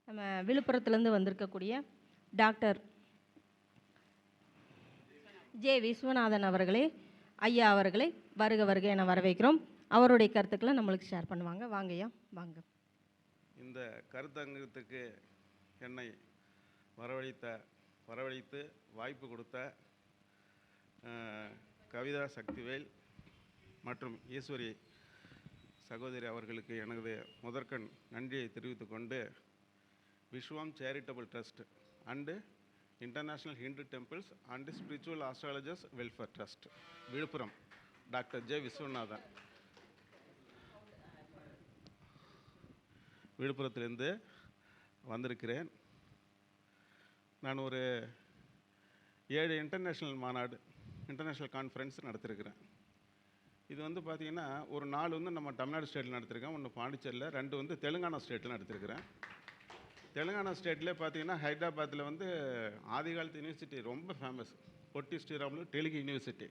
நம்ம விழுப்புரத்துலேருந்து வந்திருக்கக்கூடிய doctor J Viswanathan அவர்களே, ஐயா அவர்களை வருக வருக என வரவேற்கிறோம். அவருடைய கருத்துக்களை நம்மளுக்கு ஷேர் பண்ணுவாங்க. வாங்கய்யா, வாங்க. இந்த கருத்தரங்கத்துக்கு என்னை வரவழைத்து வாய்ப்பு கொடுத்த கவிதா சக்திவேல் மற்றும் ஈஸ்வரி சகோதரி அவர்களுக்கு எனது முதற்கண் நன்றியை தெரிவித்துக்கொண்டு, Vishwam charitable trust and international Hindu temples and spiritual astrologers welfare trust, Viluppuram, doctor J Viswanathan, விழுப்புரத்திலிருந்து வந்திருக்கிறேன். நான் ஒரு 7 இன்டர்நேஷ்னல் கான்ஃபரன்ஸ் நடத்திருக்கிறேன். இது வந்து பார்த்திங்கன்னா ஒரு 4 நம்ம தமிழ்நாடு ஸ்டேட்டில் நடத்திருக்கேன், 1 பாண்டிச்சேரியில், 2 தெலுங்கானா ஸ்டேட்டில் நடத்திருக்கிறேன். தெலுங்கானா ஸ்டேட்லேயே பார்த்திங்கன்னா ஹைதராபாத்தில் ஆதிகாலத்து யூனிவர்சிட்டி ரொம்ப ஃபேமஸ், பொட்டி ஸ்ரீராமுலு தெலுங்கு யூனிவர்சிட்டி,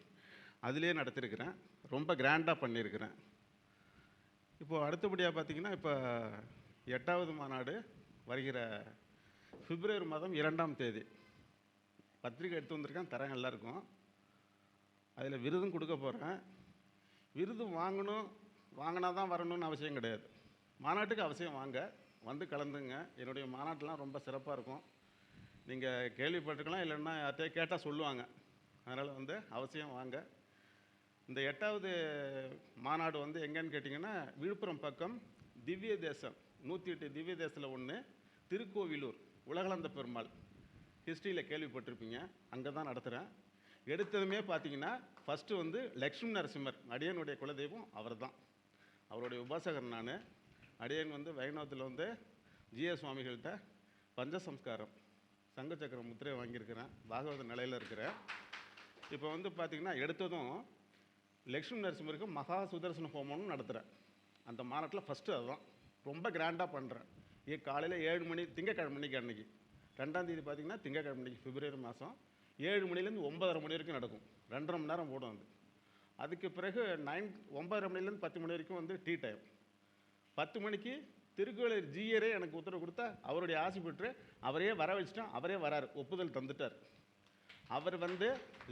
அதிலே நடத்திருக்கிறேன். ரொம்ப கிராண்டாக பண்ணியிருக்கிறேன். இப்போது அடுத்தபடியாக பார்த்திங்கன்னா இப்போ 8வது மாநாடு வருகிற பிப்ரவரி மாதம் 2ஆம் தேதி பத்திரிக்கை எடுத்து வந்திருக்கேன், தரேன் எல்லாருக்கும். அதில் விருதும் கொடுக்க போகிறேன். விருது வாங்கினா தான் வரணும்னு அவசியம் கிடையாது. மாநாட்டுக்கு அவசியம் வாங்க, வந்து கலந்துங்க. என்னுடைய மாநாட்டெலாம் ரொம்ப சிறப்பாக இருக்கும். நீங்கள் கேள்விப்பட்டிருக்கலாம், இல்லைன்னா யார்கிட்டயே கேட்டால் சொல்லுவாங்க. அதனால் அவசியம் வாங்க. இந்த 8வது மாநாடு எங்கேன்னு கேட்டிங்கன்னா, விழுப்புரம் பக்கம் திவ்ய தேசம் 108 திவ்ய தேசத்தில் 1 திருக்கோவிலூர் உலகளந்த பெருமாள், ஹிஸ்ட்ரியில் கேள்விப்பட்டிருப்பீங்க, அங்கே தான் நடத்துகிறேன். எடுத்ததுமே பார்த்தீங்கன்னா ஃபஸ்ட்டு லக்ஷ்மி நரசிம்மர், அடியனுடைய குலதெய்வம் அவர் தான். அவருடைய உபாசகர் நான். அடியன் வைணவத்தில் ஜிஎஸ் சுவாமிகள்கிட்ட பஞ்சசம்ஸ்காரம் சங்கச்சக்கரம் முத்திரை வாங்கியிருக்கிறேன், பாகவத நிலையில் இருக்கிறேன். இப்போ பார்த்திங்கன்னா எடுத்ததும் லக்ஷ்மி நரசிம்மருக்கு மகா சுதர்சன ஹோமம்னு நடத்துகிறேன். அந்த மாநாட்டில் ஃபஸ்ட்டு அதுதான் ரொம்ப கிராண்டாக பண்ணுறேன். காலையில் 7 மணி, திங்கக்கிழமை மணிக்கு அன்றைக்கி 2ஆம் தேதி பார்த்திங்கன்னா திங்கக்கிழமை மணிக்கு பிப்ரவரி மாதம் 7 மணிலேருந்து 9:30 மணி வரைக்கும் நடக்கும். 2.5 மணி நேரம் போடும். அதுக்கு பிறகு 9:30 மணிலேருந்து 10 மணி வரைக்கும் டீ டைம். 10 மணிக்கு திருக்கோவிலூர் ஜியரே எனக்கு உத்தரவு கொடுத்தா, அவருடைய ஆசி பெற்று அவரையே வர வச்சுட்டோம். அவரே வரார், ஒப்புதல் தந்துட்டார். அவர்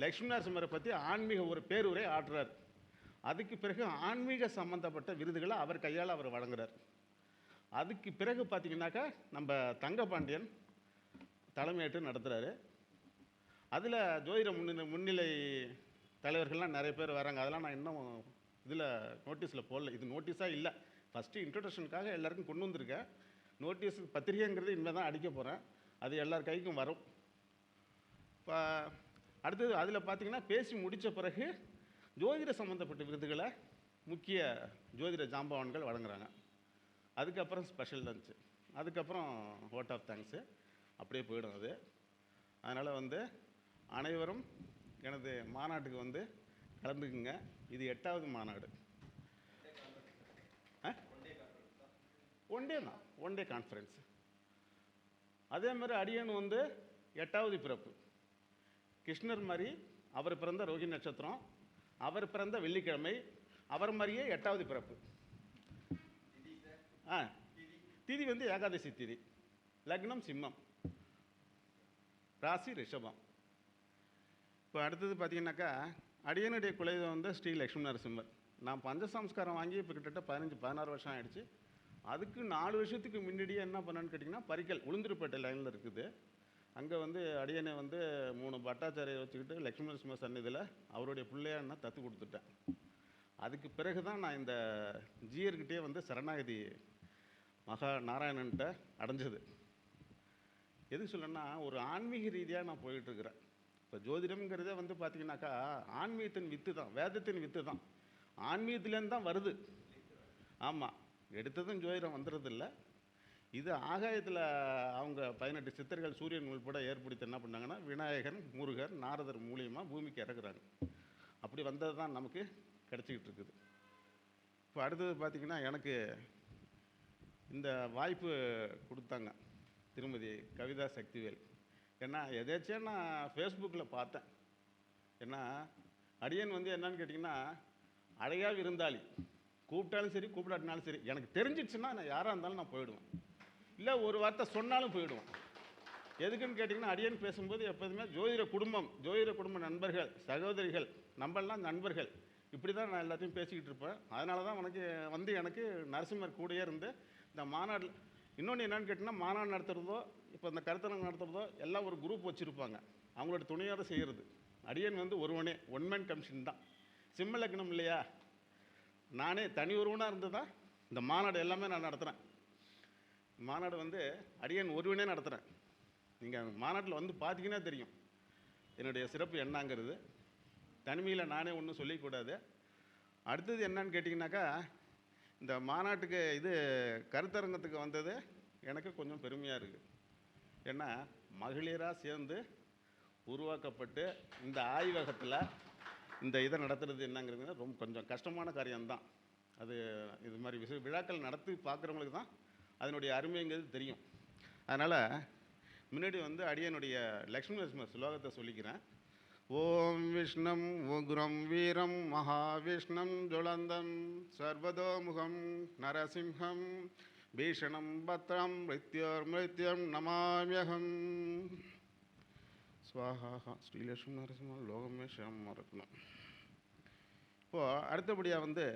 லக்ஷ்மி நரசிம்மரை பற்றி ஆன்மீக ஒரு பேருரை ஆற்றுறார். அதுக்கு பிறகு ஆன்மீக சம்மந்தப்பட்ட விருதுகளை அவர் கையால் அவர் வழங்குறார். அதுக்கு பிறகு பார்த்திங்கனாக்கா நம்ம தங்கபாண்டியன் தலைமையேற்று நடத்துகிறாரு. அதில் ஜோதிட முன்னிலை தலைவர்கள்லாம் நிறைய பேர் வராங்க. அதெல்லாம் நான் இன்னும் இதில் நோட்டீஸில் போடல. இது நோட்டீஸாக இல்லை, ஃபஸ்ட்டு இன்ட்ரடக்ஷனுக்காக எல்லாருக்கும் கொண்டு வந்திருக்கேன். நோட்டீஸ் பத்திரிகைங்கிறது இனிமேல் தான் அடிக்க போகிறேன். அது எல்லார் கைக்கும் வரும். இப்போ அடுத்தது அதில் பார்த்திங்கன்னா பேசி முடித்த பிறகு ஜோதிட சம்மந்தப்பட்ட விருதுகளை முக்கிய ஜோதிட ஜாம்பவான்கள் வழங்குறாங்க. அதுக்கப்புறம் ஸ்பெஷல் லஞ்சு, அதுக்கப்புறம் ஓட் ஆஃப் தேங்க்ஸு, அப்படியே போயிடும் அது. அதனால் அனைவரும் எனது மாநாட்டுக்கு கலந்துக்குங்க. இது 8வது மாநாடு. One day conference. அதே மாதிரி அடியன் 8வது பிறப்பு. கிருஷ்ணர் மாதிரி அவர் பிறந்த ரோஹிணி நட்சத்திரம், அவர் பிறந்த வெள்ளிக்கிழமை, அவர் மாதிரியே 8வது பிறப்பு. திதி ஏகாதசி திதி, லக்னம் சிம்மம், ராசி ரிஷபம். இப்போ அடுத்தது பார்த்தீங்கன்னாக்கா அடியனுடைய குலதெய்வம் ஸ்ரீ லக்ஷ்மி நரசிம்மர். நான் பஞ்சசம்ஸ்காரம் வாங்கி இப்போ கிட்டத்தட்ட 15-16 வருஷம் ஆகிடுச்சு. அதுக்கு 4 வருஷத்துக்கு முன்னாடியே என்ன பண்ணேன்னு கேட்டிங்கன்னா, பரிக்கல் உளுந்தூர்பேட்டை லைனில் இருக்குது. அங்கே அடியனை 3 பட்டாச்சாரியை வச்சுக்கிட்டு லக்ஷ்மி நரசிம்மர் சன்னிதியில் அவருடைய பிள்ளையா என்ன தத்து கொடுத்துட்டேன். அதுக்கு பிறகு தான் நான் இந்த ஜியர்கிட்டே சரணாகதி மகா நாராயணன்ட்ட அடைஞ்சது. எதுக்கு சொல்லணும்னா, ஒரு ஆன்மீக ரீதியாக நான் போயிட்டுருக்கிறேன். இப்போ ஜோதிடம்ங்கிறதே பார்த்திங்கனாக்கா ஆன்மீகத்தின் வித்து தான், வேதத்தின் வித்து தான், ஆன்மீகத்துலேருந்து தான் வருது. ஆமாம், எடுத்ததும் ஜோதிடம் வந்துடுறதில்ல. இது ஆகாயத்தில் அவங்க 18 சித்தர்கள் சூரியன் உள்பட ஏற்படுத்தி என்ன பண்ணாங்கன்னா, விநாயகர், முருகர், நாரதர் மூலியமாக பூமிக்கு இறக்குறாங்க. அப்படி வந்தது தான் நமக்கு கிடச்சிக்கிட்டு இருக்குது. இப்போ அடுத்தது பார்த்திங்கன்னா எனக்கு இந்த வாய்ப்பு கொடுத்தாங்க திருமதி கவிதா சக்திவேல். ஏன்னா எதாச்சும் நான் ஃபேஸ்புக்கில் பார்த்தேன். ஏன்னா அடியன் என்னன்னு கேட்டிங்கன்னா, அழகா விருந்தாளி, கூப்பிட்டாலும் சரி கூப்பிடாட்டினாலும் சரி, எனக்கு தெரிஞ்சிடுச்சுன்னா நான் யாராக இருந்தாலும் நான் போயிடுவேன். இல்லை ஒரு வார்த்தை சொன்னாலும் போயிடுவோம். எதுக்குன்னு கேட்டிங்கன்னா, அடியேன் பேசும்போது எப்போதுமே ஜோதிட குடும்ப நண்பர்கள், சகோதரிகள், நம்மளாம் நண்பர்கள், இப்படி தான் நான் எல்லாத்தையும் பேசிக்கிட்டு இருப்பேன். அதனால தான் எனக்கு நரசிம்மர் கூடயே இருந்து இந்த மாநாட்டில் இன்னொன்று என்னென்னு கேட்டிங்கன்னா, மாநாடு நடத்துகிறதோ இப்போ இந்த கருத்தரங்கம் நடத்துகிறதோ எல்லாம் ஒரு குரூப் வச்சுருப்பாங்க, அவங்களோட துணையோடு செய்கிறது. அடியேன் ஒருவனே ஒன் மேன் கமிஷன் தான். சிம்ம லக்னம் இல்லையா, நானே தனி ஒருவனாக இருந்து தான் இந்த மாநாடு எல்லாமே நான் நடத்துகிறேன். மாநாடு அடியேன் ஒருவனே நடத்துகிறேன். நீங்கள் மாநாட்டில் பார்த்தீங்கன்னா தெரியும் என்னுடைய சிறப்பு என்னங்கிறது. தனிமையில் நானே ஒன்றும் சொல்லிக்கூடாது. அடுத்தது என்னன்னு கேட்டிங்கனாக்கா, இந்த மாநாட்டுக்கு கருத்தரங்கத்துக்கு வந்தது எனக்கு கொஞ்சம் பெருமையாக இருக்குது. ஏன்னா மகளிராக சேர்ந்து உருவாக்கப்பட்டு இந்த ஆய்வகத்தில் இந்த இதை நடத்துறது என்னங்கிறது ரொம்ப கொஞ்சம் கஷ்டமான காரியம்தான். இது மாதிரி விழாக்கள் நடத்தி பார்க்குறவங்களுக்கு தான் அதனுடைய அருமைங்கிறது தெரியும். அதனால் முன்னாடி அடியனுடைய லக்ஷ்மி நரசிம்ம ஸ்லோகத்தை சொல்லிக்கிறேன். ஓம் விஷ்ணம் உக்ரம் வீரம் மகாவிஷ்ணம் ஜுவலந்தம் சர்வதோமுகம் நரசிம்ஹம் பீஷணம் பத்ரம் மிருத்யோர்மிருத்யம் நமாம்யகம் ஸ்வாஹா ஸ்ரீலக்ஷ்மி நரசிம்ம லோகமே சேமமாக இருக்கணும். இப்போது அடுத்தபடியாக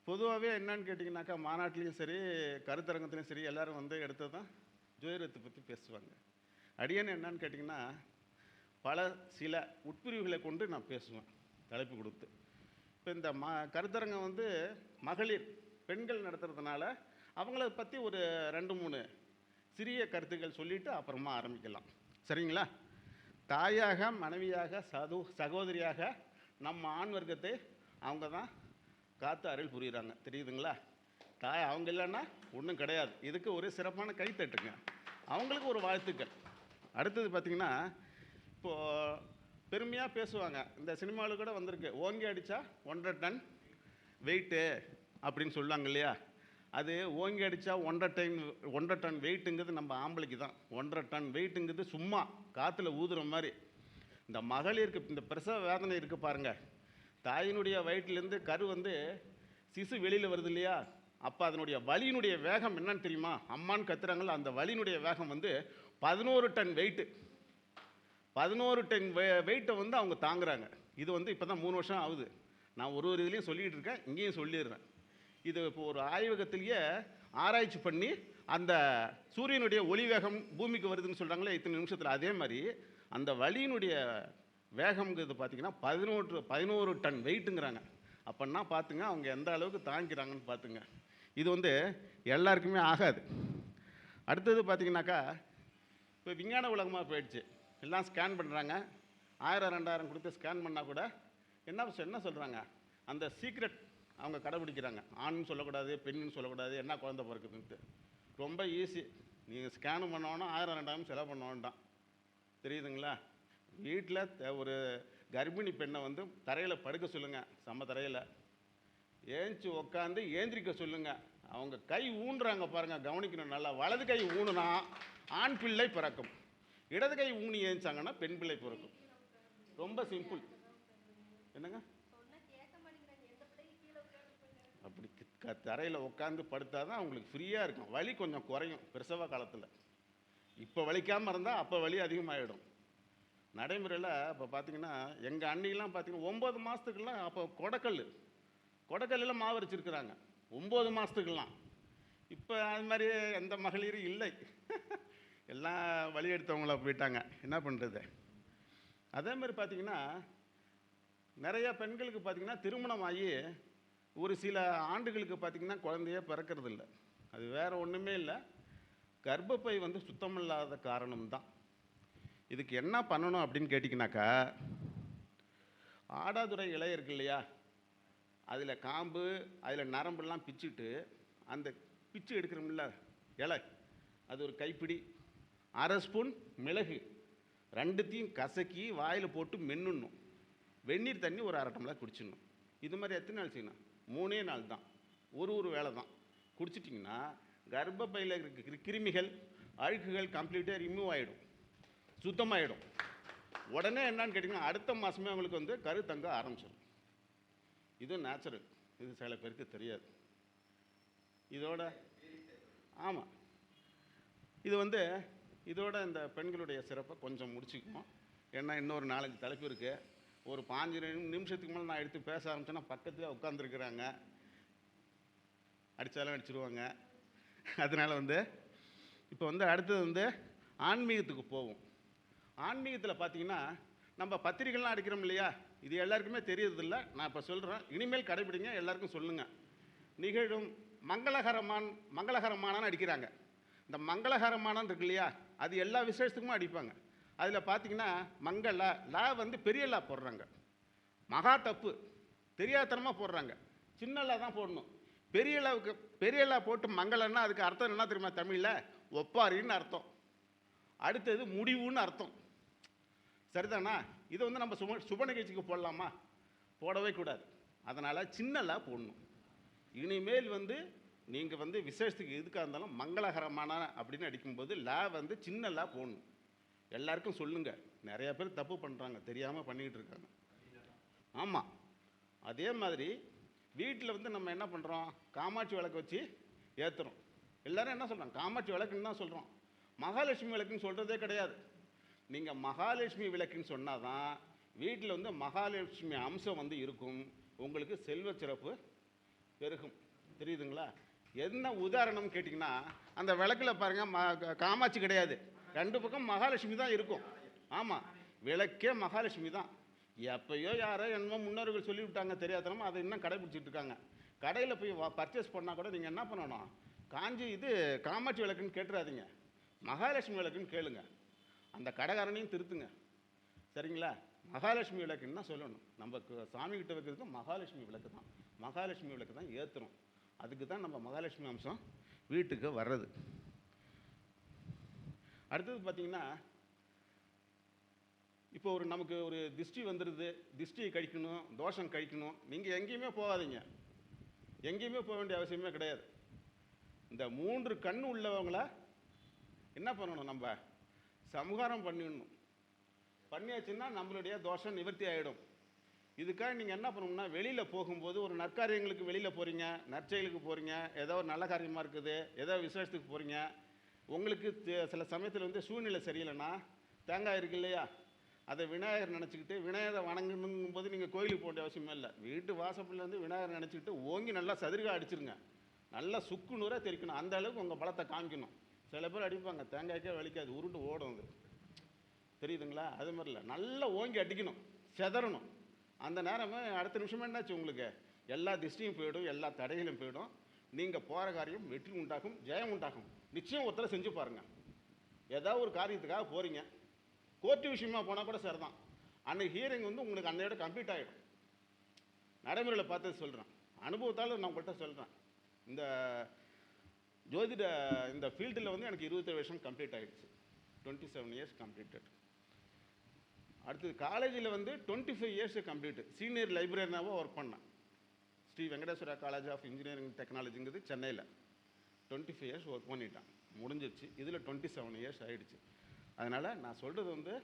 பொதுவாகவே என்னன்னு கேட்டிங்கனாக்கா, மாநாட்டிலையும் சரி கருத்தரங்கத்துலையும் சரி எல்லோரும் எடுத்து தான் ஜோதிடத்தை பற்றி பேசுவாங்க. அடியேன்னு என்னன்னு கேட்டிங்கன்னா, சில உட்பிரிவுகளை கொண்டு நான் பேசுவேன் தலைப்பு கொடுத்து. இப்போ இந்த கருத்தரங்கம் மகளிர் பெண்கள் நடத்துறதுனால அவங்கள பற்றி ஒரு 2-3 சிறிய கருத்துக்கள் சொல்லிவிட்டு அப்புறமா ஆரம்பிக்கலாம், சரிங்களா? தாயாக, மனைவியாக, சகோதரியாக நம்ம ஆண் வர்க்கத்தை அவங்க தான் காத்து அருள் புரியுறாங்க, தெரியுதுங்களா? அவங்க இல்லைன்னா ஒன்றும் கிடையாது. இதுக்கு ஒரு சிறப்பான கைத்தட்டுங்க, அவங்களுக்கு ஒரு வாழ்த்துக்கள். அடுத்தது பார்த்திங்கன்னா, இப்போது பெருமையாக பேசுவாங்க, இந்த சினிமாவில் கூட வந்திருக்கு, ஓங்கி அடித்தா 1.5 டன் வெயிட்டு அப்படின்னு சொல்லுவாங்க இல்லையா? அது ஓங்கி அடித்தா 1.5 டன் வெயிட்டுங்கிறது நம்ம ஆம்பளைக்கு தான். 1.5 டன் வெயிட்டுங்கிறது சும்மா காற்றுல ஊதுற மாதிரி. இந்த மகளிருக்கு இந்த பிரசவ வேதனை இருக்குது பாருங்கள், தாயினுடைய வயிற்றுலேருந்து கரு சிசு வெளியில் வருது இல்லையா, அப்போ அதனுடைய வலியினுடைய வேகம் என்னன்னு தெரியுமா? அம்மான்னு கத்துறாங்கள, அந்த வலியினுடைய வேகம் 11 டன் வெயிட்டு. 11 டன் வெயிட்டை அவங்க தாங்குறாங்க. இது இப்போ தான் 3 வருஷம் ஆகுது. நான் ஒரு இதுலேயும் சொல்லிகிட்டு இருக்கேன், இங்கேயும் சொல்லிடுறேன். இது இப்போ ஒரு ஆய்வகத்திலேயே ஆராய்ச்சி பண்ணி அந்த சூரியனுடைய ஒளி வேகம் பூமிக்கு வருதுன்னு சொல்கிறாங்களே இத்தனை நிமிஷத்தில், அதே மாதிரி அந்த வலியினுடைய வேகம்ங்கிறது பார்த்திங்கன்னா 11 டன் வெயிட்டுங்கிறாங்க. அப்படின்னா பார்த்துங்க அவங்க எந்த அளவுக்கு தாங்கிக்கிறாங்கன்னு பார்த்துங்க. இது எல்லாருக்குமே ஆகாது. அடுத்தது பார்த்திங்கனாக்கா, இப்போ விஞ்ஞான உலகமாக போயிடுச்சு, எல்லாம் ஸ்கேன் பண்ணுறாங்க. 1000-2000 கொடுத்து ஸ்கேன் பண்ணால் கூட என்ன சொல்கிறாங்க, அந்த சீக்ரெட் அவங்க கடைபிடிக்கிறாங்க. ஆண்னு சொல்லக்கூடாது, பெண்ணுன்னு சொல்லக்கூடாது, என்ன குழந்தை பிறக்குதுன்ட்டு. ரொம்ப ஈஸி, நீங்கள் ஸ்கேனு பண்ணோன்னா 1000-2000 செலவு பண்ண வேண்டாம், தெரியுதுங்களா? வீட்டில் ஒரு கர்ப்பிணி பெண்ணை தரையில் படுக்க சொல்லுங்கள், செம்ம தரையில் ஏஞ்சி உக்காந்து ஏந்திரிக்க சொல்லுங்கள். அவங்க கை ஊன்றாங்க பாருங்கள், கவனிக்கணும் நல்லா. வலது கை ஊனுனா ஆண் பிள்ளை பிறக்கும், இடது கை ஊனி ஏஞ்சாங்கன்னா பெண் பிள்ளை பிறக்கும். ரொம்ப சிம்பிள். என்னங்க, அப்படி தரையில் உட்காந்து படுத்தா தான் அவங்களுக்கு ஃப்ரீயாக இருக்கும், வலி கொஞ்சம் குறையும் பிரசவ காலத்தில். இப்போ வலிக்காமல் இருந்தால் அப்போ வலி அதிகமாகிடும். நடைமுறையில் இப்போ பார்த்திங்கன்னா, எங்கள் அண்ணிலாம் பார்த்திங்கன்னா 9 மாதத்துக்குலாம் அப்போ கொடைக்கல்லில் மாவு வச்சுருக்குறாங்க 9 மாதத்துக்கெல்லாம். இப்போ அது மாதிரி எந்த மகளிரும் இல்லை, எல்லாம் வழி எடுத்தவங்கள போயிட்டாங்க, என்ன பண்ணுறது? அதே மாதிரி பார்த்திங்கன்னா, நிறைய பெண்களுக்கு பார்த்திங்கன்னா திருமணம் ஆகி ஒரு சில ஆண்டுகளுக்கு பார்த்திங்கன்னா குழந்தையே பிறக்கிறதில்ல. அது வேறு ஒன்றுமே இல்லை, கர்ப்பப்பை சுத்தமில்லாத காரணம்தான். இதுக்கு என்ன பண்ணணும் அப்படின்னு கேட்டிங்கனாக்கா, ஆடாதுறை இலை இருக்கு இல்லையா, அதில் காம்பு அதில் நரம்புலாம் பிச்சுட்டு அந்த பிச்சு எடுக்கிறோம்ல இலை, அது ஒரு கைப்பிடி, 1/2 ஸ்பூன் மிளகு, 2த்தையும் கசக்கி வாயில் போட்டு மென்னுடணும். வெந்நீர் தண்ணி ஒரு 1/2 டம்ளர் குடிச்சிடணும். இது மாதிரி எத்தனை நாள் செய்யணும்? 3 நாள் தான், ஒரு வேளை தான் குடிச்சிட்டிங்கன்னா கர்ப்பப்பையில் இருக்கிற கிருமிகள் அழுக்குகள் கம்ப்ளீட்டாக ரிமூவ் ஆகிடும், சுத்தமாகிடும். உடனே என்னன்னு கேட்டிங்கன்னா அடுத்த மாதமே அவங்களுக்கு கரு தங்க ஆரம்பிச்சிடும். இது நேச்சுரல், இது சில பேருக்கு தெரியாது. இதோட ஆமாம், இது வந்து இதோட இந்த பெண்களுடைய சிறப்பை கொஞ்சம் முடிச்சுக்குவோம். ஏன்னா இன்னொரு 4-5 தலைப்பு இருக்குது. ஒரு 5 நிமிஷத்துக்கு மேலே நான் எடுத்து பேச ஆரம்பிச்சேன்னா பக்கத்துலேயே உட்காந்துருக்குறாங்க, அடித்தாலும் அடிச்சிருவாங்க. அதனால் வந்து இப்போ வந்து அடுத்தது வந்து ஆன்மீகத்துக்கு போவோம். ஆன்மீகத்தில் பார்த்தீங்கன்னா நம்ம பத்திரிகைலாம் அடிக்கிறோம் இல்லையா, இது எல்லாருக்குமே தெரியறதில்ல. நான் இப்போ சொல்கிறேன், இனிமேல் கடைபிடிங்க, எல்லாருக்கும் சொல்லுங்கள். நிகழும் மங்களகரமானான்னு அடிக்கிறாங்க. இந்த மங்களகரமானான்னு இருக்கு இல்லையா, அது எல்லா விசேஷத்துக்குமே அடிப்பாங்க. அதில் பார்த்தீங்கன்னா லா வந்து பெரிய லா போடுறாங்க. மகா தப்பு, தெரியாதனமாக போடுறாங்க. சின்ன லா தான் போடணும். பெரிய லா போட்டு மங்களன்னா அதுக்கு அர்த்தம் என்ன தெரியுமா? தமிழில் ஒப்பாரின்னு அர்த்தம். அடுத்தது முடிவுன்னு அர்த்தம். சரிதானா? இதை வந்து நம்ம சுப நிகழ்ச்சிக்கு போடலாமா? போடவே கூடாது. அதனால் சின்ன லா போடணும். இனிமேல் வந்து நீங்கள் வந்து விசேஷத்துக்கு எதுக்காக இருந்தாலும் மங்களகரமான அப்படின்னு அடிக்கும்போது லா வந்து சின்ன லா போடணும். எல்லாருக்கும் சொல்லுங்கள். நிறையா பேர் தப்பு பண்ணுறாங்க, தெரியாமல் பண்ணிக்கிட்டு இருக்காங்க. ஆமாம். அதே மாதிரி வீட்டில் வந்து நம்ம என்ன பண்ணுறோம்? காமாட்சி விளக்கு வச்சு ஏற்றுறோம். எல்லோரும் என்ன சொல்கிறாங்க? காமாட்சி விளக்குன்னு தான் சொல்கிறோம். மகாலட்சுமி விளக்குன்னு சொல்கிறதே கிடையாது. நீங்கள் மகாலட்சுமி விளக்குன்னு சொன்னால் தான் வீட்டில் வந்து மகாலட்சுமி அம்சம் வந்து இருக்கும், உங்களுக்கு செல்வ சிறப்பு பெருகும். தெரியுதுங்களா? என்ன உதாரணம் கேட்டிங்கன்னா, அந்த விளக்கில் பாருங்கள், காமாட்சி கிடையாது, 2 பக்கம் மகாலட்சுமி தான் இருக்கும். ஆமாம், விளக்கே மகாலட்சுமி தான். எப்பயோ யாரோ என்னமோ முன்னோர்கள் சொல்லிவிட்டாங்க தெரியாதனமா, அதை இன்னும் கடைபிடிச்சிட்டு இருக்காங்க. கடையில் போய் பர்ச்சேஸ் பண்ணால் கூட நீங்கள் என்ன பண்ணணும்? காமாட்சி விளக்குன்னு கேட்டுறாதீங்க, மகாலட்சுமி விளக்குன்னு கேளுங்க. அந்த கடைக்காரனையும் திருத்துங்க. சரிங்களா? மகாலட்சுமி விளக்குன்னு தான் சொல்லணும். நம்ம சாமிகிட்ட வைக்கிறது மகாலட்சுமி விளக்கு தான். மகாலட்சுமி விளக்கு தான் ஏற்றுறோம். அதுக்கு தான் நம்ம மகாலட்சுமி அம்சம் வீட்டுக்கு வர்றது. அடுத்தது பார்த்தீங்கன்னா, இப்போ நமக்கு ஒரு திஷ்டி வந்துடுது, திஷ்டியை கழிக்கணும், தோஷம் கழிக்கணும். நீங்கள் எங்கேயுமே போகாதீங்க, எங்கேயுமே போக வேண்டிய அவசியமே கிடையாது. இந்த 3 கண் உள்ளவங்கள என்ன பண்ணணும்? நம்ம சமூகாரம் பண்ணிடணும். பண்ணியாச்சுன்னா நம்மளுடைய தோஷம் நிவர்த்தி ஆகிடும். இதுக்காக நீங்கள் என்ன பண்ணணும்னா, வெளியில் போகும்போது ஒரு நற்காரியங்களுக்கு வெளியில் போகிறீங்க, நற்செயலுக்கு போகிறீங்க, ஏதோ ஒரு நல்ல காரியமாக இருக்குது, ஏதோ விசேஷத்துக்கு போகிறீங்க, உங்களுக்கு சில சமயத்தில் வந்து சூழ்நிலை சரியில்லைன்னா தேங்காய் இருக்கு இல்லையா, அதை விநாயகர் நினச்சிக்கிட்டு விநாயகரை வணங்கணும் போது நீங்கள் கோயிலுக்கு போக வேண்டிய அவசியமே இல்லை. வீட்டு வாசப்பிலேருந்து விநாயகர் நினச்சிக்கிட்டு ஓங்கி நல்லா சதுரிகா அடிச்சிருங்க. நல்லா சுக்கு நூறாக தெரிக்கணும். அந்த அளவுக்கு உங்கள் பலத்தை காமிக்கணும். சில பேர் அடிப்பாங்க, தேங்காய்க்கே வலிக்காது, உருண்டு ஓடும். அது தெரியுதுங்களா? அது மாதிரி இல்லை, நல்லா ஓங்கி அடிக்கணும், செதறணும். அந்த நேரமே அடுத்த நிமிஷமே என்னாச்சு, உங்களுக்கு எல்லா திஷ்டியும் போயிடும், எல்லா தடைகளும் போயிடும். நீங்கள் போகிற காரியம் வெற்றி உண்டாகும், ஜெயம் உண்டாகும். நிச்சயம் ஒருத்தரை செஞ்சு பாருங்கள். ஏதாவது ஒரு காரியத்துக்காக போகிறீங்க, கோர்ட்டு விஷயமா போனால் கூட சரி தான், அன்றைக்கி ஹியரிங் வந்து உங்களுக்கு அன்னையோட கம்ப்ளீட் ஆகிடும். நடைமுறையில் பார்த்தது சொல்கிறேன், அனுபவத்தால் நான் உங்கள்கிட்ட சொல்கிறேன். இந்த ஜோதிட இந்த ஃபீல்டில் வந்து எனக்கு 27 வருஷம் கம்ப்ளீட் ஆகிடுச்சு. 27 இயர்ஸ் கம்ப்ளீட்டட். அடுத்தது காலேஜில் வந்து 25 இயர்ஸ் கம்ப்ளீட்டு. சீனியர் லைப்ரரினாவாக ஒர்க் பண்ணேன். Sri Venkateswara college of engineering டெக்னாலஜிங்கிறது சென்னையில் 25 இயர்ஸ் ஒர்க் பண்ணிட்டேன், முடிஞ்சிருச்சு. இதில் 27 இயர்ஸ் ஆகிடுச்சு. அதனால் நான் சொல்கிறது வந்து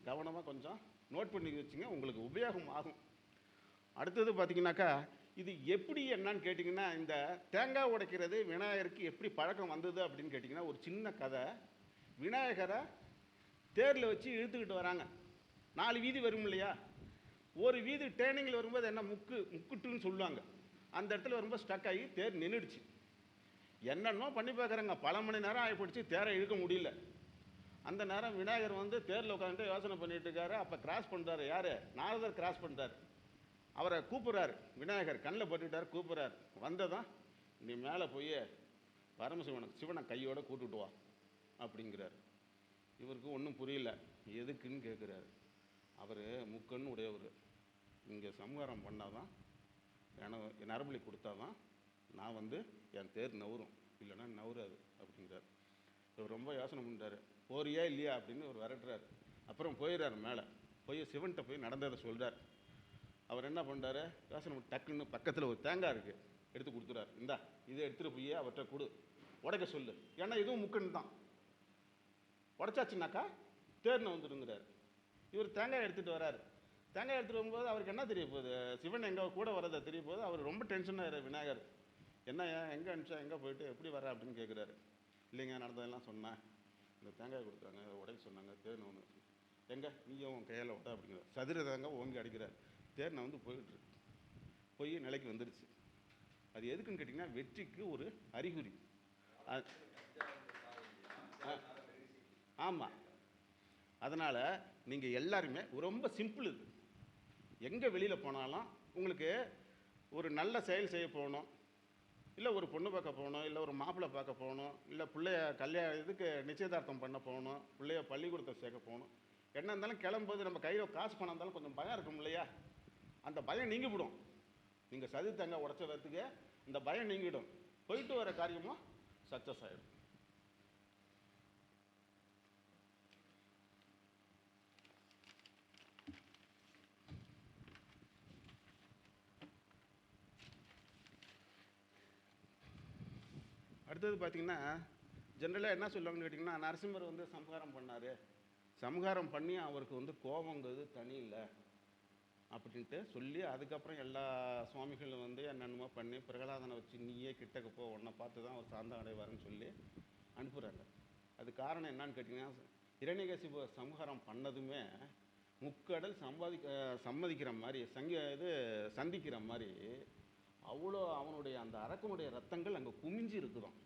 கவனமாக கொஞ்சம் நோட் பண்ணி வச்சுங்க, உங்களுக்கு உபயோகம் ஆகும். அடுத்தது பார்த்திங்கனாக்கா, இது எப்படி என்னன்னு கேட்டிங்கன்னா, இந்த தேங்காய் உடைக்கிறது விநாயகருக்கு எப்படி பழக்கம் வந்தது அப்படின்னு கேட்டிங்கன்னா, ஒரு சின்ன கதை. விநாயகரை தேரில் வச்சு இழுத்துக்கிட்டு வராங்க. 4 வீதி வரும் இல்லையா, ஒரு வீதி டேர்னிங்கில் வரும்போது என்ன முக்குட்டுன்னு சொல்லுவாங்க, அந்த இடத்துல வரும்போது ஸ்டக் ஆகி தேர் நின்றுடுச்சு. என்னென்னோ பண்ணி பார்க்குறாங்க, பல மணி நேரம் ஆகிப்போச்சு, தேரை இழுக்க முடியல. அந்த நேரம் விநாயகர் வந்து தேரில் உட்காந்துட்டு யோசனை பண்ணிட்டு இருக்காரு. அப்போ கிராஸ் பண்ணுறாரு, யார்? நாரதர் கிராஸ் பண்ணுறாரு. அவரை கூப்பிட்றாரு விநாயகர், கண்ணில் பட்டுக்கிட்டார், கூப்பிட்றாரு. வந்ததான், நீ மேலே போய் சிவனை கையோட கூட்டுட்டு வா அப்படிங்கிறாரு. இவருக்கு ஒன்றும் புரியல, எதுக்குன்னு கேட்குறாரு. அவர் முக்கன்னு உடையவர், இங்கே சம்ஹாரம் பண்ணால் தான், நரபலி கொடுத்தா தான் நான் வந்து என் தேர் நவரும், இல்லைன்னா நவராது அப்படிங்கிறார். இவர் ரொம்ப யோசனை பண்ணுறாரு. போறியா இல்லையா அப்படின்னு ஒரு விரட்டுறாரு. அப்புறம் போயிடுறாரு, மேலே போய் சிவன்கிட்ட போய் நடந்ததை சொல்கிறார். அவர் என்ன பண்ணுறாரு, யோசனை டக்குன்னு பக்கத்தில் ஒரு தேங்காய் இருக்குது, எடுத்து கொடுத்துறாரு. இந்தா இதை எடுத்துகிட்டு போய் அவர்கிட்ட கொடு, உடைக்க சொல்லு, ஏன்னா இதுவும் முக்கன்னு தான், உடைச்சாச்சுனாக்கா தேர்னு வந்துடுங்கிறார். இவர் தேங்காய் எடுத்துகிட்டு வராரு. தேங்காய் எடுத்துகிட்டு வரும்போது அவருக்கு என்ன தெரிய போகுது, சிவன் எங்கே கூட வரதை தெரிய போகுது. அவர் ரொம்ப டென்ஷனாக விநாயகர், என்ன எங்கே அனுப்பிச்சா, எங்கே போயிட்டு எப்படி வர அப்படின்னு கேட்குறாரு. இல்லைங்க, நடந்ததெல்லாம் சொன்னேன், இந்த தேங்காய் கொடுத்தாங்க, அதை உடைக்க சொன்னாங்க, தேன் ஒன்று எங்கே நீயும் உன் கையால் விட்டா அப்படிங்கிற சதுர தேங்காய் ஓங்கி அடிக்கிறார். தேன் வந்து போயிட்டுருக்கு, போய் நிலைக்கு வந்துடுச்சு. அது எதுக்குன்னு கேட்டிங்கன்னா வெற்றிக்கு ஒரு அறிகுறி. ஆமாம். அதனால் நீங்கள் எல்லாருமே ரொம்ப சிம்பிள். இது எங்கே வெளியில் போனாலும் உங்களுக்கு ஒரு நல்ல செயல் செய்ய போகணும், இல்லை ஒரு பொண்ணு பார்க்க போகணும், இல்லை ஒரு மாப்பிள்ளை பார்க்க போகணும், இல்லை பிள்ளைய இதுக்கு நிச்சயதார்த்தம் பண்ண போகணும், பிள்ளைய பள்ளிக்கூடத்தை சேர்க்க போகணும், என்ன இருந்தாலும் கிளம்பும்போது நம்ம கையில் காசு பணம் இருந்தாலும் கொஞ்சம் பயம் இருக்கும் இல்லையா? அந்த பயம் நீங்கிவிடும். நீங்கள் சதி தேங்காய் உடச்சதுக்கு இந்த பயம் நீங்கிடும். போயிட்டு வர காரியமும் சக்ஸஸ் ஆகிடும். அடுத்தது பார்த்தீங்கன்னா ஜென்ரலாக என்ன சொல்லுவாங்கன்னு கேட்டிங்கன்னா, நரசிம்மர் வந்து சம்ஹாரம் பண்ணார், சம்ஹாரம் பண்ணி அவருக்கு வந்து கோபங்கிறது தனி இல்லை அப்படின்ட்டு சொல்லி, அதுக்கப்புறம் எல்லா சுவாமிகளும் வந்து என்னென்னமோ பண்ணி பிரகலாதனை வச்சு நீயே கிட்டக்க போ, உன்னை பார்த்து தான் அவர் சாந்தம் அடைவாருன்னு சொல்லி அனுப்புகிறாங்க. அது காரணம் என்னன்னு கேட்டிங்கன்னா, இரணிகசிபு சம்ஹாரம் பண்ணதுமே முக்கடல் சம்மதிக்கிற மாதிரி சந்திக்கிற மாதிரி அவ்வளோ அவனுடைய அந்த அரக்கனுடைய ரத்தங்கள் அங்கே குமிஞ்சு இருக்குதான்.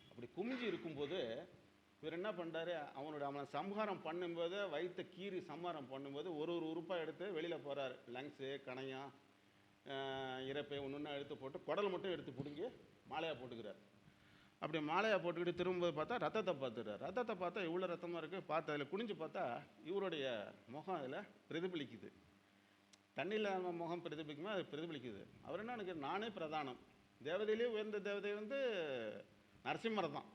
அப்படி குமிஞ்சு இருக்கும்போது இவர் என்ன பண்ணுறாரு, அவனை சம்ஹாரம் பண்ணும்போது வயிற்ற கீறி சம்ஹாரம் பண்ணும்போது ஒரு உறுப்பாக எடுத்து வெளியில் போகிறாரு. லங்ஸு, கணையம், இறப்பை ஒன்று எடுத்து போட்டு குடல் மட்டும் எடுத்து பிடுங்கி மாலையாக போட்டுக்கிறார். அப்படி மாலையாக போட்டுக்கிட்டு திரும்பும்போது பார்த்தா ரத்தத்தை பார்த்துறாரு. ரத்தத்தை பார்த்தா இவ்வளோ ரத்தமாக இருக்குது. பார்த்து அதில் குனிஞ்சு பார்த்தா இவருடைய முகம் அதில் பிரதிபலிக்குது. தண்ணியில் நம்ம முகம் பிரதிபலிக்குமா, அது பிரதிபலிக்குது. அவர் என்ன நினைக்கிறார், நானே பிரதானம், தேவதையிலே உயர்ந்த தேவதை வந்து நரசிம்மர் தான்.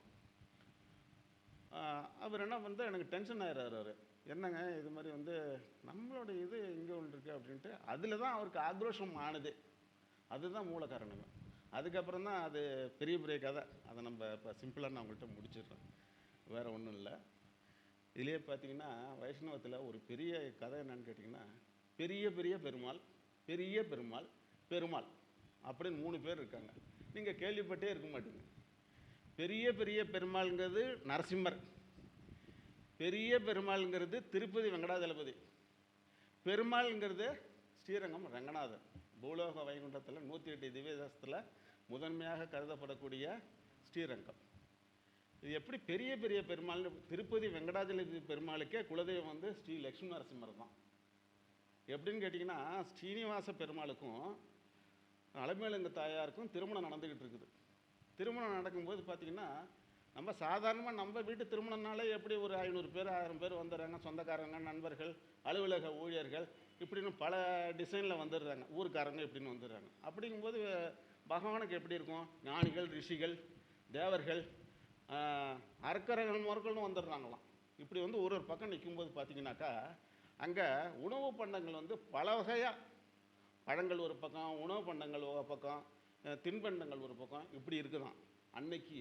அவர் என்ன பண்ணுறது, எனக்கு டென்ஷன் ஆகிறார். அவர் என்னங்க இது மாதிரி வந்து நம்மளோட இது இங்கே ஒன்று இருக்குது அப்படின்ட்டு அதில் தான் அவருக்கு ஆக்ரோஷம் ஆனது. அதுதான் மூல காரணமே. அதுக்கப்புறம் தான் அது பெரிய பெரிய கதை. அதை நம்ம இப்போ சிம்பிளாக நான் உங்கள்கிட்ட முடிச்சிடுறேன், வேறு ஒன்றும் இல்லை. இதிலே பார்த்தீங்கன்னா வைஷ்ணவத்தில் ஒரு பெரிய கதை என்னன்னு கேட்டிங்கன்னா, பெரிய பெரிய பெருமாள், பெரிய பெருமாள், பெருமாள் அப்படின்னு 3 பேர் இருக்காங்க. நீங்கள் கேள்விப்பட்டே இருக்க மாட்டீங்க. பெரிய பெரிய பெருமாள்ங்கிறது நரசிம்மர், பெரிய பெருமாள்ங்கிறது திருப்பதி வெங்கடாஜலபதி, பெருமாள்ங்கிறது ஸ்ரீரங்கம் ரங்கநாதர். பூலோக வைகுண்டத்தில் 108 திவ்யதேசத்தில் முதன்மையாக கருதப்படக்கூடிய ஸ்ரீரங்கம். இது எப்படி பெரிய பெரிய பெருமாள்? திருப்பதி வெங்கடாஜலபதி பெருமாளுக்கே குலதெய்வம் வந்து ஸ்ரீ லக்ஷ்மி நரசிம்மர் தான். எப்படின்னு கேட்டிங்கன்னா, ஸ்ரீனிவாச பெருமாளுக்கும் அலமேலுங்க தாயாருக்கும் திருமணம் நடந்துக்கிட்டு இருக்குது. திருமணம் நடக்கும்போது பார்த்திங்கன்னா, நம்ம சாதாரணமாக நம்ம வீட்டு திருமணம்னாலே எப்படி ஒரு 500 பேர் 1000 பேர் வந்துடுறாங்க, சொந்தக்காரங்க, நண்பர்கள், அலுவலக ஊழியர்கள், இப்படின்னு பல டிசைனில் வந்துடுறாங்க, ஊருக்காரங்க இப்படின்னு வந்துடுறாங்க. அப்படிங்கும்போது பகவானுக்கு எப்படி இருக்கும், ஞானிகள், ரிஷிகள், தேவர்கள், அரக்கர்கள் முறைகள்னு வந்துடுறாங்களாம். இப்படி வந்து ஒரு பக்கம் நிற்கும்போது பார்த்திங்கனாக்கா, அங்கே உணவு பண்டங்கள் வந்து பல வகையாக, பழங்கள் ஒரு பக்கம், உணவு பண்டங்கள் ஒரு பக்கம், தின்பண்டங்கள் ஒரு பக்கம், இப்படி இருக்குதான். அன்னைக்கு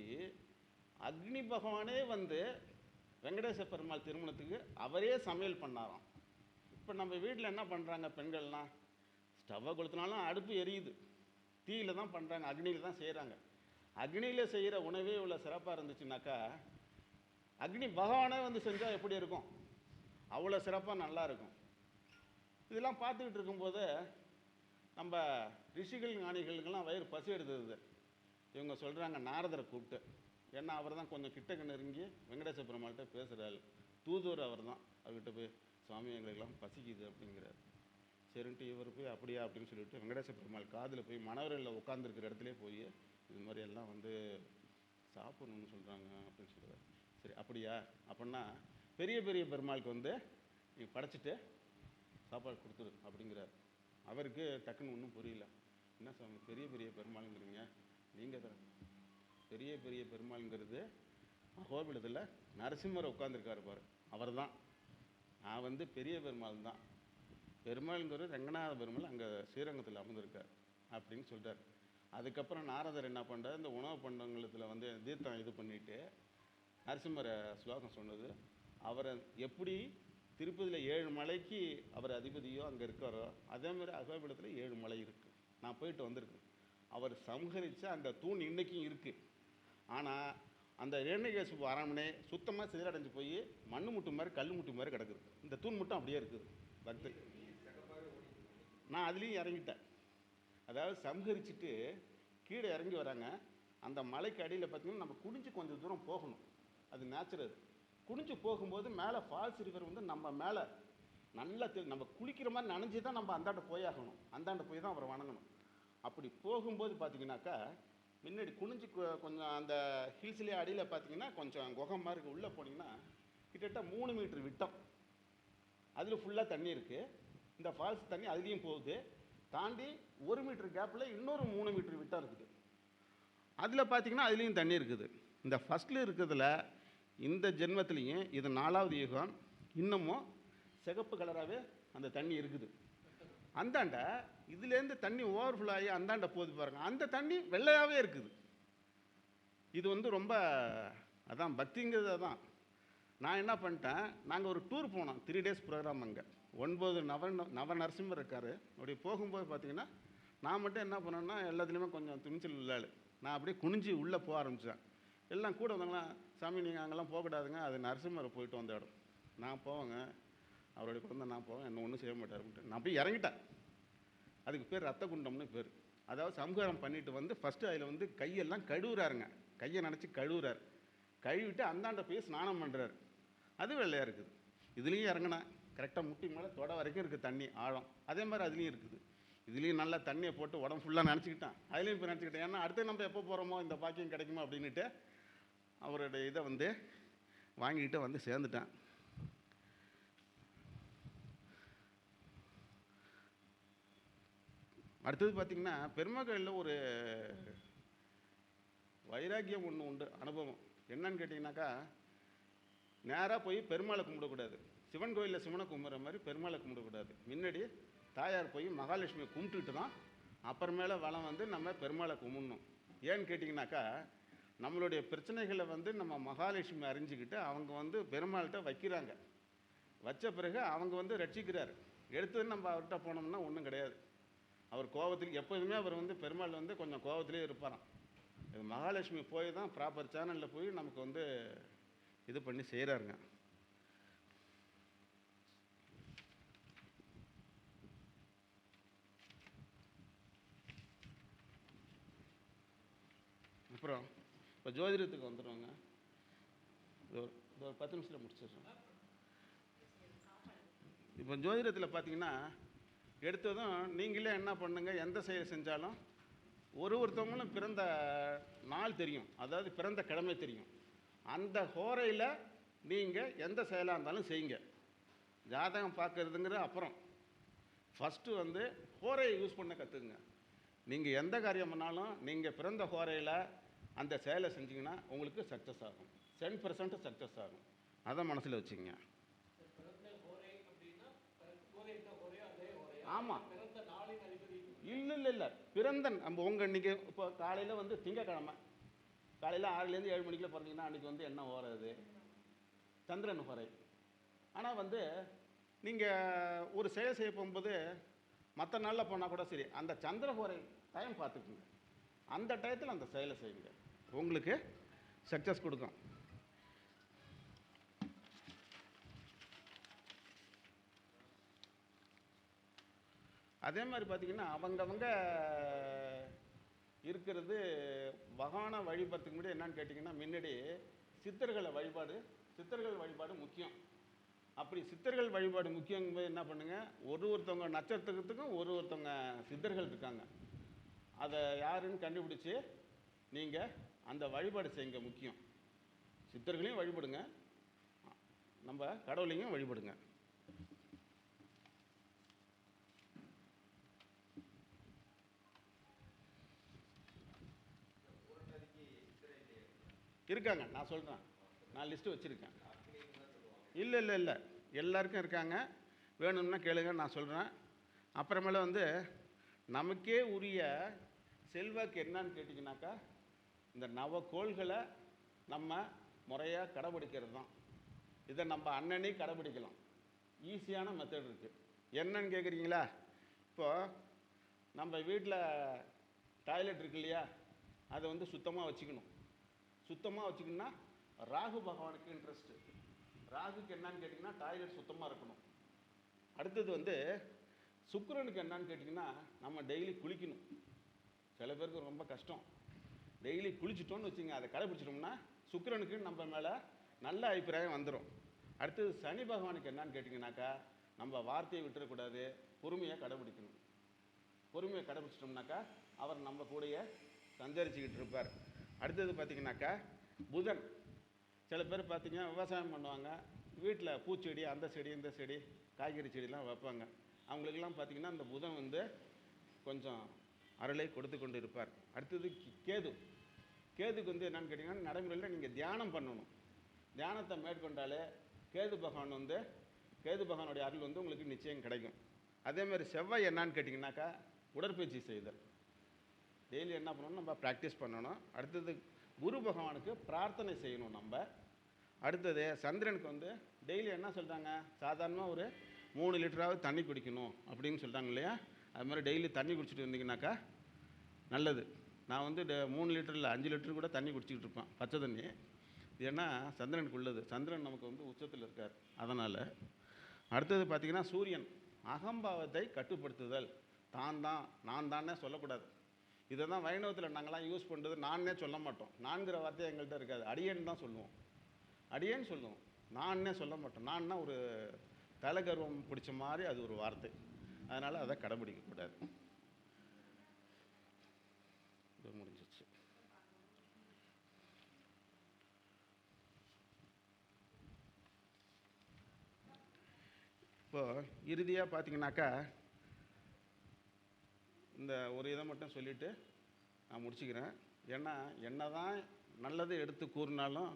அக்னி பகவானே வந்து வெங்கடேச பெருமாள் திருமணத்துக்கு அவரே சமையல் பண்ணாராம். இப்போ நம்ம வீட்டில் என்ன பண்ணுறாங்க பெண்கள்லாம், ஸ்டவ்வை கொளுத்தினாலும் அடுப்பு எரியுது, தீயில் தான் பண்ணுறாங்க, அக்னியில் தான் செய்கிறாங்க. அக்னியில் செய்கிற உணவே இவ்வளோ சிறப்பாக இருந்துச்சுனாக்கா, அக்னி பகவானே வந்து செஞ்சால் எப்படி இருக்கும், அவ்வளோ சிறப்பாக நல்லா இருக்கும். இதெல்லாம் பார்த்துக்கிட்டு இருக்கும்போது நம்ம ரிஷிகள் ஞானிகளுக்கெல்லாம் வயிறு பசி எடுத்தது. இவங்க சொல்கிறாங்க நாரதரை கூப்பிட்டு, ஏன்னா அவர் தான் கொஞ்சம் கிட்டக்க நெருங்கி வெங்கடேச பெருமாள்கிட்ட பேசுகிறாள், தூதுவர் அவர் தான். அவர்கிட்ட போய் சுவாமி எங்களுக்கெல்லாம் பசிக்குது அப்படிங்கிறார். சரின்ட்டு இவர் போய் அப்படியா அப்படின்னு சொல்லிவிட்டு வெங்கடேச பெருமாள் காதில் போய் மணவரையில் உட்காந்துருக்கிற இடத்துல போய் இது மாதிரி எல்லாம் வந்து சாப்பிடணும்னு சொல்கிறாங்க அப்படின்னு சொல்கிறார். சரி அப்படியா, அப்படின்னா பெரிய பெரிய பெருமாளுக்கு வந்து நீ படைச்சிட்டு சாப்பாடு கொடுத்துரு அப்படிங்கிறார். அவருக்கு டக்குன்னு ஒன்றும் புரியல. என்ன சாமி பெரிய பெரிய பெருமாளுங்கிறீங்க, நீங்கள் தான் பெரிய பெரிய பெருமாளுங்கிறது கோபிலத்தில் நரசிம்மரை உட்காந்துருக்காரு பாரு, அவர் தான். நான் வந்து பெரிய பெருமாள் தான், பெருமாளுங்கிறது ரங்கநாத பெருமாள் அங்கே ஸ்ரீரங்கத்தில் அமர்ந்திருக்கார் அப்படின்னு சொல்கிறார். அதுக்கப்புறம் நாரதர் என்ன பண்ணுறார், இந்த உணவு பண்டங்களத்தில் வந்து தீர்த்தம் இது பண்ணிவிட்டு நரசிம்மரை ஸ்லோகம் சொன்னது. அவரை எப்படி திருப்பதியில் 7 மலைக்கு அவர் அதிபதியோ அங்கே இருக்காரோ, அதேமாதிரி அகோபிலத்தில் 7 மலை இருக்குது. நான் போயிட்டு வந்திருக்கேன். அவர் சம்ஹரித்த அந்த தூண் இன்றைக்கும் இருக்குது. ஆனால் அந்த இரண்யகசிபு அரண்மனை சுத்தமாக சிதறடைஞ்சு போய் மண்ணு முட்டு மாதிரி கல் முட்டு மாதிரி கிடக்குது. இந்த தூண் மட்டும் அப்படியே இருக்குது. பக்தி நான் அதுலேயும் இறங்கிட்டேன். அதாவது சம்ஹரிச்சுட்டு கீழே இறங்கி வராங்க. அந்த மலைக்கு அடியில் பார்த்தீங்கன்னா நம்ம குனிஞ்சு கொஞ்சம் தூரம் போகணும். அது நேச்சுரல். குனிஞ்சு போகும்போது மேலே ஃபால்ஸ் ரிவர் வந்து நம்ம மேலே நல்லா நம்ம குளிக்கிற மாதிரி நனைஞ்சு தான் நம்ம அந்தாண்ட போயாகணும். அந்தாண்ட போய் தான் அவரை வணங்கணும். அப்படி போகும்போது பார்த்தீங்கன்னாக்கா முன்னாடி குனிஞ்சு கொஞ்சம் அந்த ஹில்ஸ்லேயே அடியில் பார்த்தீங்கன்னா கொஞ்சம் குகை மாதிரி இருக்குது. உள்ளே போனீங்கன்னா கிட்டத்தட்ட 3 மீட்டர் விட்டம். அதில் ஃபுல்லாக தண்ணி இருக்குது. இந்த ஃபால்ஸ் தண்ணி அதுலேயும் போகுது. தாண்டி 1 மீட்டர் கேப்பில் இன்னொரு 3 மீட்டர் விட்டம் இருக்குது. அதில் பார்த்தீங்கன்னா அதுலேயும் தண்ணி இருக்குது. இந்த ஃபஸ்ட்டில் இருக்கிறதுல இந்த ஜென்மத்திலையும் இது 4வது யுகம். இன்னமும் சிகப்பு கலராகவே அந்த தண்ணி இருக்குது. அந்தாண்ட இதுலேருந்து தண்ணி ஓவர்ஃப்ளோ ஆகி அந்தாண்ட போகுது பாருங்கள். அந்த தண்ணி வெள்ளையாகவே இருக்குது. இது வந்து ரொம்ப அதான் பக்திங்கிறது. அதான் நான் என்ன பண்ணிட்டேன், நாங்கள் ஒரு டூர் போனோம். 3 டேஸ் ப்ரோக்ராம். அங்கே 9 நவ நரசிம்மர் இருக்கார். அப்படி போகும்போது பார்த்தீங்கன்னா நான் மட்டும் என்ன பண்ணேன்னா எல்லாத்துலேயுமே கொஞ்சம் துணிச்சல் இல்லாள். நான் அப்படியே குனிஞ்சு உள்ளே போக ஆரம்பித்தேன். எல்லாம் கூட வந்தாங்களா, சாமி நீங்கள் அங்கெல்லாம் போகக்கூடாதுங்க, அது நரசிம்மர் போயிட்டு வந்த இடம். நான் போவேங்க, அவருடைய குழந்தை நான் போவேன், என்ன ஒன்றும் செய்ய மாட்டார். நான் போய் இறங்கிட்டேன். அதுக்கு பேர் ரத்த குண்டம்னு பேர். அதாவது சம்ஹாரம் பண்ணிட்டு வந்து ஃபஸ்ட்டு அதில் வந்து கையெல்லாம் கழுவுறாருங்க. கையை நினச்சி கழுவுறாரு. கழுவிட்டு அந்தாண்ட போய் ஸ்நானம் பண்ணுறாரு. அது வெள்ளையாக இருக்குது. இதுலேயும் இறங்கினேன். கரெக்டாக முட்டி மேலே தொட வரைக்கும் இருக்குது தண்ணி ஆழம். அதே மாதிரி அதுலேயும் இருக்குது. இதுலேயும் நல்லா தண்ணியை போட்டு உடம்பு ஃபுல்லாக நினச்சிக்கிட்டேன். அதுலேயும் இப்போ நினச்சிக்கிட்டேன். ஏன்னா அடுத்து நம்ம எப்போ போகிறோமோ இந்த பாக்கியம் கிடைக்குமோ அப்படின்ட்டு அவருடைய இதை வந்து வாங்கிக்கிட்டு வந்து சேர்ந்துட்டேன். அடுத்தது பார்த்திங்கன்னா பெருமாள் கோயிலில் ஒரு வைராக்கியம் ஒன்று உண்டு, அனுபவம். என்னன்னு கேட்டிங்கனாக்கா, நேராக போய் பெருமாளை கும்பிடக்கூடாது. சிவன் கோயிலில் சிவனை கும்பிட்ற மாதிரி பெருமாளை கும்பிடக்கூடாது. முன்னாடி தாயார் போய் மகாலட்சுமியை கும்பிட்டுட்டு தான் அப்புறமேல வளம் வந்து நம்ம பெருமாளை கும்பிடணும். ஏன்னு கேட்டிங்கனாக்கா, நம்மளுடைய பிரச்சனைகளை வந்து நம்ம மகாலட்சுமி அறிஞ்சிக்கிட்டு அவங்க வந்து பெருமாள்கிட்ட வைக்கிறாங்க. வச்ச பிறகு அவங்க வந்து ரட்சிக்கிறார். எடுத்து நம்ம அவர்கிட்ட போனோம்னா ஒன்றும் கிடையாது. அவர் கோபத்தில் எப்போதுமே அவர் வந்து பெருமாள் வந்து கொஞ்சம் கோபத்திலே இருப்பாராம். இது மகாலட்சுமி போய் தான் ப்ராப்பர் சேனலில் போய் நமக்கு வந்து இது பண்ணி செய்கிறாருங்க. அப்புறம் இப்போ ஜோதிடத்துக்கு வந்துடுவாங்க. ஒரு 10 நிமிஷத்தில் முடிச்சிடுறோம். இப்போ ஜோதிடத்தில் பார்த்தீங்கன்னா எடுத்ததும் நீங்களே என்ன பண்ணுங்க, எந்த செயல் செஞ்சாலும் ஒருத்தவங்களும் பிறந்த நாள் தெரியும், அதாவது பிறந்த கிழமை தெரியும். அந்த ஹோரையில் நீங்கள் எந்த செயலாக இருந்தாலும் செய்யுங்க. ஜாதகம் பார்க்குறதுங்கிற அப்புறம் ஃபஸ்ட்டு வந்து ஹோரையை யூஸ் பண்ண கற்றுக்குங்க. நீங்கள் எந்த காரியம் பண்ணாலும் நீங்கள் பிறந்த ஹோரையில் அந்த செயலை செஞ்சிங்கன்னா உங்களுக்கு சக்ஸஸ் ஆகும். 10% சக்ஸஸ் ஆகும். அதை மனசில் வச்சுக்கங்க. ஆமாம், இல்லை பிறந்த நம்ம உங்கள் இன்றைக்கி இப்போ காலையில் வந்து திங்கக்கிழமை காலையில் 6லேருந்து 7 மணிக்குள்ள பிறந்தீங்கன்னா அன்றைக்கி வந்து என்ன ஹோரை? சந்திரன் ஹோரை. ஆனால் வந்து நீங்கள் ஒரு செயல் செய்ய போகும்போது மற்ற நாளில் போனால் கூட சரி, அந்த சந்திர ஹோரை டைம் பார்த்துக்குங்க. அந்த டயத்தில் அந்த செயலை செய்யுங்க, உங்களுக்கு சக்ஸஸ் கொடுக்கும். அதே மாதிரி பார்த்திங்கன்னா அவங்கவங்க இருக்கிறது பகவானை வழிபடுறதுக்கு முன்னாடி என்னன்னு கேட்டிங்கன்னா, முன்னாடி சித்தர்கள் வழிபாடு முக்கியம். அப்படி சித்தர்கள் வழிபாடு முக்கியங்கும்போது என்ன பண்ணுங்கள், ஒருத்தவங்க நட்சத்திரத்துக்கும் ஒருத்தவங்க சித்தர்கள் இருக்காங்க. அதை யாருன்னு கண்டுபிடிச்சி நீங்கள் அந்த வழிபாடு செய்யுங்க. முக்கியம். சித்தர்களையும் வழிபடுங்க, நம்ம கடவுளையும் வழிபடுங்க. இருக்காங்க, நான் சொல்கிறேன். நான் லிஸ்ட்டு வச்சுருக்கேன். இல்லை எல்லாருக்கும் இருக்காங்க. வேணும்னா கேளுங்க, நான் சொல்கிறேன். அப்புறமேல வந்து நமக்கே உரிய செல்வாக்கு என்னன்னு கேட்டிங்கனாக்கா, இந்த நவக்கோள்களை நம்ம முறையாக கடைபிடிக்கிறது தான். இதை நம்ம அன்னன்னைக்கு கடைபிடிக்கலாம். ஈஸியான மெத்தட் இருக்குது. என்னன்னு கேட்குறீங்களா? இப்போது நம்ம வீட்டில் டாய்லெட் இருக்கு இல்லையா, அதை வந்து சுத்தமாக வச்சுக்கணும். சுத்தமாக வச்சுக்கணும்னா ராகு பகவானுக்கு இன்ட்ரெஸ்ட்டு. ராகுக்கு என்னன்னு கேட்டிங்கன்னா டாய்லெட் சுத்தமாக இருக்கணும். அடுத்தது வந்து சுக்கிரனுக்கு என்னன்னு கேட்டிங்கன்னா நம்ம டெய்லி குளிக்கணும். சில பேருக்கு ரொம்ப கஷ்டம். டெய்லி குளிச்சுட்டோன்னு வச்சுங்க, அதை கடைப்பிடிச்சிட்டோம்னா சுக்கிரனுக்கு நம்ம மேலே நல்ல அபிப்பிராயம் வந்துடும். அடுத்தது சனி பகவானுக்கு என்னன்னு கேட்டிங்கனாக்கா நம்ம வார்த்தையை விட்டுறக்கூடாது, பொறுமையை கடைப்பிடிக்கணும். பொறுமையை கடைப்பிடிச்சிட்டோம்னாக்கா அவர் நம்ம கூடயே சஞ்சரிச்சுக்கிட்டு இருப்பார். அடுத்தது பார்த்திங்கனாக்கா புதன். சில பேர் பார்த்திங்கன்னா விவசாயம் பண்ணுவாங்க, வீட்டில் பூச்செடி, அந்த செடி இந்த செடி காய்கறி செடிலாம் வைப்பாங்க. அவங்களுக்கெல்லாம் பார்த்திங்கன்னா அந்த புதன் வந்து கொஞ்சம் அருளை கொடுத்து கொண்டு இருப்பார். அடுத்தது கேது. கேதுக்கு வந்து என்னன்னு கேட்டிங்கன்னா நடைமுறையில் நீங்கள் தியானம் பண்ணணும். தியானத்தை மேற்கொண்டாலே கேது பகவானுடைய அருள் வந்து உங்களுக்கு நிச்சயம் கிடைக்கும். அதேமாதிரி செவ்வாய் என்னன்னு கேட்டிங்கனாக்கா உடற்பயிற்சி செய்தல். டெய்லி என்ன பண்ணணும், நம்ம ப்ராக்டிஸ் பண்ணணும். அடுத்தது குரு பகவானுக்கு பிரார்த்தனை செய்யணும் நம்ம. அடுத்தது சந்திரனுக்கு வந்து டெய்லி என்ன சொல்கிறாங்க, சாதாரணமாக ஒரு 3 லிட்டராவது தண்ணி குடிக்கணும் அப்படின்னு சொல்கிறாங்க இல்லையா? அது மாதிரி டெய்லி தண்ணி குடிச்சிட்டு இருந்தீங்கன்னாக்கா நல்லது. நான் வந்து 3 லிட்டர் இல்லை 5 லிட்டர் கூட தண்ணி குடிச்சிக்கிட்டு இருப்பேன், பச்சை தண்ணி. இது ஏன்னா சந்திரனுக்கு உள்ளது. சந்திரன் நமக்கு வந்து உச்சத்தில் இருக்கார், அதனால். அடுத்தது பார்த்திங்கன்னா சூரியன். அகம்பாவத்தை கட்டுப்படுத்துதல். நான் தானே சொல்லக்கூடாது. இதை தான் வைணவத்தில் நாங்கள்லாம் யூஸ் பண்ணுறது. நானே சொல்ல மாட்டோம். நான்கிற வார்த்தை எங்கள்கிட்ட இருக்காது. அடியேன்னு தான் சொல்லுவோம். அடியேன்னு சொல்லுவோம், நானே சொல்ல மாட்டோம். நான்னா ஒரு தலைகர்வம் பிடிச்ச மாதிரி அது ஒரு வார்த்தை. அதனால் அதை கடைபிடிக்கக்கூடாது. இது முடிஞ்சிச்சு. இப்போ இறுதியாக பார்த்தீங்கன்னாக்கா இந்த ஒரு இதை மட்டும் சொல்லிவிட்டு நான் முடிச்சுக்கிறேன். ஏன்னா என்ன தான் நல்லது எடுத்து கூறினாலும்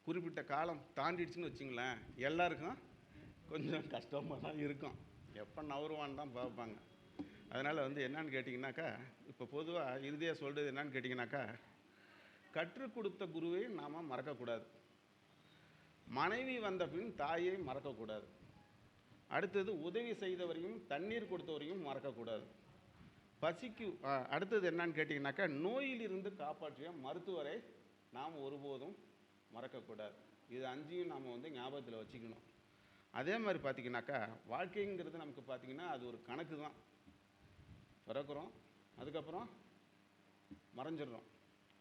குறிப்பிட்ட காலம் தாண்டிடுச்சுன்னு வச்சுங்களேன், எல்லாருக்கும் கொஞ்சம் கஷ்டமாக தான் இருக்கும். எப்போ நவருவான்னு தான் பார்ப்பாங்க. அதனால் வந்து என்னன்னு கேட்டிங்கனாக்கா, இப்போ பொதுவாக இறுதியாக சொல்கிறது என்னன்னு கேட்டிங்கனாக்கா, கற்றுக் கொடுத்த குருவை நாம் மறக்கக்கூடாது. மனைவி வந்த பின் தாயை மறக்கக்கூடாது. அடுத்தது உதவி செய்தவரையும் தண்ணீர் கொடுத்தவரையும் மறக்கக்கூடாது. பசிக்கு அடுத்தது என்னன்னு கேட்டிங்கனாக்கா, நோயிலிருந்து காப்பாற்றிய மருத்துவரை நாம் ஒருபோதும் மறக்கக்கூடாது. இது 5ஐயும் நாம் வந்து ஞாபகத்தில் வச்சுக்கணும். அதே மாதிரி பார்த்திங்கனாக்கா வாழ்க்கைங்கிறது நமக்கு பார்த்திங்கன்னா அது ஒரு கணக்கு தான். பிறக்கிறோம், அதுக்கப்புறம் மறைஞ்சிடுறோம்.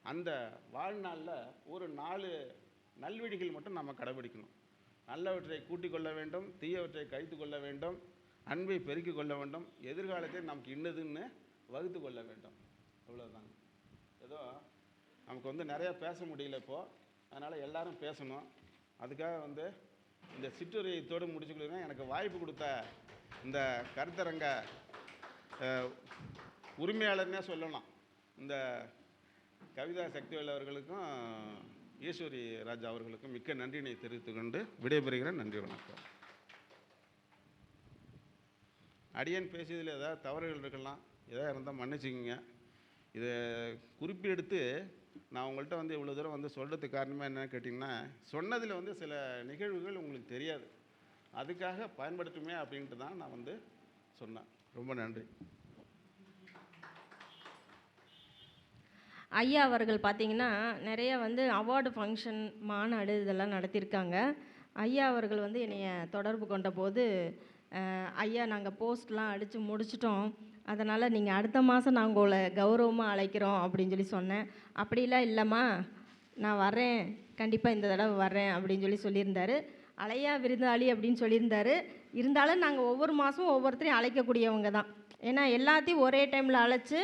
அந்த வாழ்நாளில் ஒரு 4 நல்வழிகள் மட்டும் நம்ம கடைபிடிக்கணும். நல்லவற்றை கூட்டிக் கொள்ள வேண்டும், தீயவற்றை கழித்து கொள்ள வேண்டும், அன்பை பெருக்கிக் கொள்ள வேண்டும், எதிர்காலத்தை நமக்கு இன்னதுன்னு வகுத்து கொள்ள வேண்டும். அவ்வளோதாங்க. ஏதோ நமக்கு வந்து நிறையா பேச முடியல இப்போது, அதனால் எல்லாரும் பேசணும். அதுக்காக வந்து இந்த சிற்றுரையத்தோடு முடிச்சுக்கொள்கிறேன். எனக்கு வாய்ப்பு கொடுத்த இந்த கருத்தரங்க உரிமையாளர்னே சொல்லலாம், இந்த கவிதா சக்திவேல் அவர்களுக்கும் ஈஸ்வரி ராஜா அவர்களுக்கும் மிக்க நன்றியினை தெரிவித்துக் கொண்டு விடைபெறுகிறேன். நன்றி, வணக்கம். அடியேன் பேசியதில் ஏதாவது தவறுகள் இருக்கலாம், எதாவது இருந்தால் மன்னிச்சுக்கிங்க. இதை குறிப்பெடுத்து நான் உங்கள்கிட்ட வந்து இவ்வளோ தூரம் வந்து சொல்கிறதுக்கு காரணமாக என்னென்னு கேட்டிங்கன்னா, சொன்னதில் வந்து சில நிகழ்வுகள் உங்களுக்கு தெரியாது, அதுக்காக பயன்படுத்துமே அப்படின்ட்டு தான் நான் வந்து சொன்னேன். ரொம்ப நன்றி. ஐயா அவர்கள் பார்த்தீங்கன்னா நிறைய வந்து அவார்டு ஃபங்க்ஷன், மாநாடு இதெல்லாம் நடத்தியிருக்காங்க. ஐயா அவர்கள் வந்து என்னைய தொடர்பு கொண்ட போது, ஐயா நாங்கள் போஸ்ட்லாம் அடித்து முடிச்சிட்டோம், அதனால் நீங்கள் அடுத்த மாதம் நாங்கள் உங்களை கௌரவமாக அழைக்கிறோம் அப்படின்னு சொல்லி சொன்னேன். அப்படிலாம் இல்லைம்மா, நான் வர்றேன், கண்டிப்பாக இந்த தடவை வர்றேன் அப்படின்னு சொல்லியிருந்தார். அலையா விருந்தாளி அப்படின்னு சொல்லியிருந்தார். இருந்தாலும் நாங்கள் ஒவ்வொரு மாதமும் ஒவ்வொருத்தரையும் அழைக்கக்கூடியவங்க தான். ஏன்னா எல்லாத்தையும் ஒரே டைமில் அழைச்சி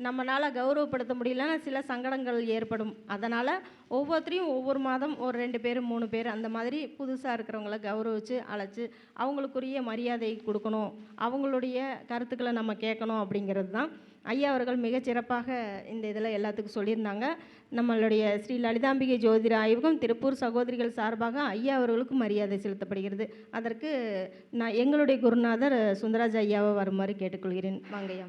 நம்மளால் கௌரவப்படுத்த முடியலன்னா சில சங்கடங்கள் ஏற்படும். அதனால் ஒவ்வொருத்தரையும் ஒவ்வொரு மாதம் ஒரு 2 பேர் 3 பேர் அந்த மாதிரி புதுசாக இருக்கிறவங்கள கௌரவித்து அழைச்சி அவங்களுக்குரிய மரியாதை கொடுக்கணும், அவங்களுடைய கருத்துக்களை நம்ம கேட்கணும் அப்படிங்கிறது தான். ஐயா அவர்கள் மிகச்சிறப்பாக இந்த இதில் எல்லாத்துக்கும் சொல்லியிருந்தாங்க. நம்மளுடைய ஸ்ரீ லலிதாம்பிகை ஜோதிட ஆய்வகம் திருப்பூர் சகோதரிகள் சார்பாக ஐயா அவர்களுக்கும் மரியாதை செலுத்தப்படுகிறது. அதற்கு நான் எங்களுடைய குருநாதர் சுந்தராஜ் ஐயாவை வருமாறு கேட்டுக்கொள்கிறேன். வாங்கய்யா.